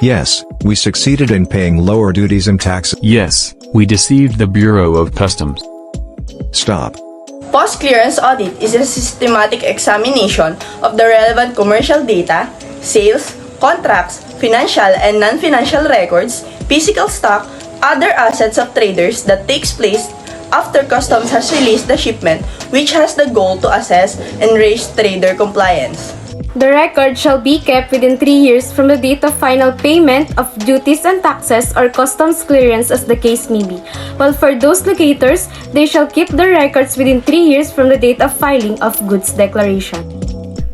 Yes, we succeeded in paying lower duties and taxes. Yes, we deceived the Bureau of Customs. Stop. Post-clearance audit is a systematic examination of the relevant commercial data, sales, contracts, financial and non-financial records, physical stock, other assets of traders that takes place after customs has released the shipment, which has the goal to assess and raise trader compliance. The record shall be kept within 3 years from the date of final payment of duties and taxes or customs clearance as the case may be, while for those locators, they shall keep the records within 3 years from the date of filing of goods declaration.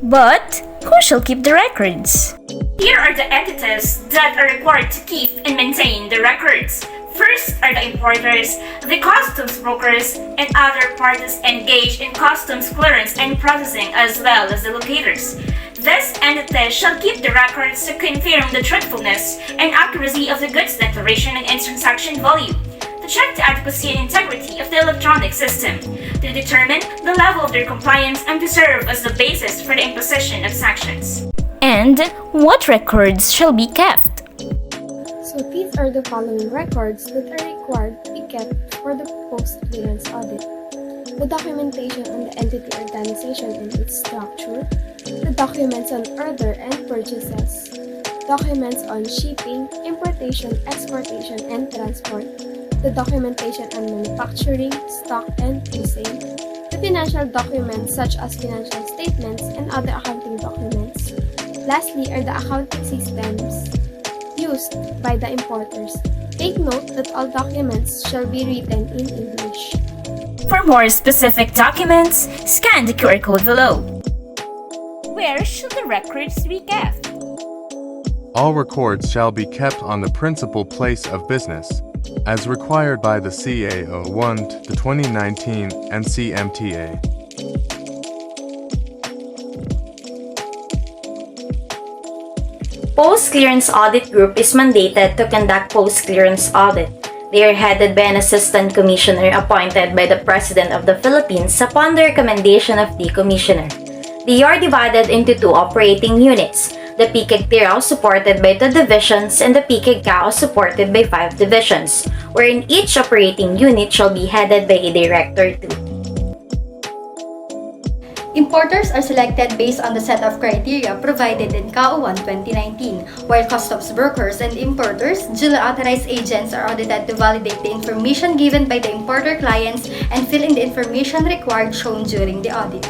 But who shall keep the records? Here are the entities that are required to keep and maintain the records. First are the importers, the customs brokers, and other parties engaged in customs clearance and processing, as well as the locators. This entity shall keep the records to confirm the truthfulness and accuracy of the goods declaration and transaction value, to check the adequacy and integrity of the electronic system, to determine the level of their compliance, and to serve as the basis for the imposition of sanctions. And what records shall be kept? So these are the following records that are required to be kept for the post-clearance audit. The documentation on the entity organization and its structure, the documents on order and purchases, documents on shipping, importation, exportation, and transport, the documentation on manufacturing, stock, and resale, the financial documents such as financial statements and other accounting documents. Lastly are the accounting systems used by the importers. Take note that all documents shall be written in English. For more specific documents, scan the QR code below. Where should the records be kept? All records shall be kept on the principal place of business, as required by the CA01 to 2019 and CMTA. Post-clearance audit group is mandated to conduct post-clearance audit. They are headed by an assistant commissioner appointed by the President of the Philippines upon the recommendation of the commissioner. They are divided into 2 operating units, the PKIG-TIRAO supported by 2 divisions and the PKIG-CAO supported by 5 divisions, wherein each operating unit shall be headed by a director too. Importers are selected based on the set of criteria provided in CAO 1 2019, while customs brokers and importers, duly authorized agents, are audited to validate the information given by the importer clients and fill in the information required shown during the audit.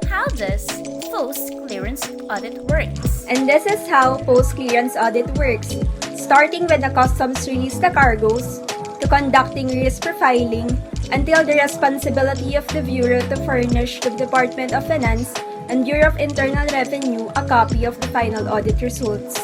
How does post-clearance audit works? And this is how post-clearance audit works, starting when the customs release the cargoes, to conducting risk profiling, until the responsibility of the Bureau to furnish the Department of Finance and Bureau of Internal Revenue a copy of the final audit results.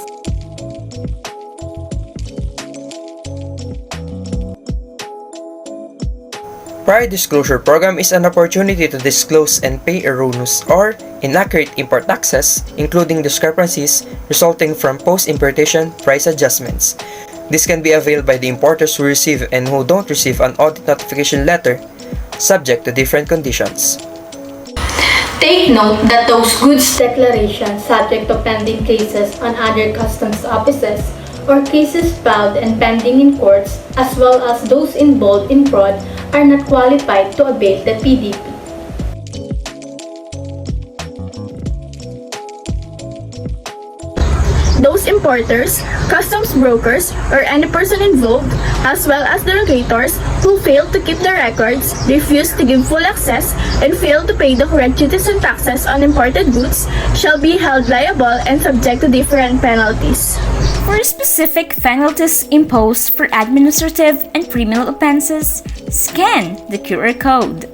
Prior disclosure program is an opportunity to disclose and pay erroneous or inaccurate import taxes, including discrepancies resulting from post-importation price adjustments. This can be availed by the importers who receive and who don't receive an audit notification letter, subject to different conditions. Take note that those goods declarations subject to pending cases on other customs offices or cases filed and pending in courts, as well as those involved in fraud, are not qualified to avail the PDP. Those importers, customs brokers, or any person involved, as well as the locators who fail to keep the records, refuse to give full access, and fail to pay the correct duties and taxes on imported goods, shall be held liable and subject to different penalties. For specific penalties imposed for administrative and criminal offenses, scan the QR code.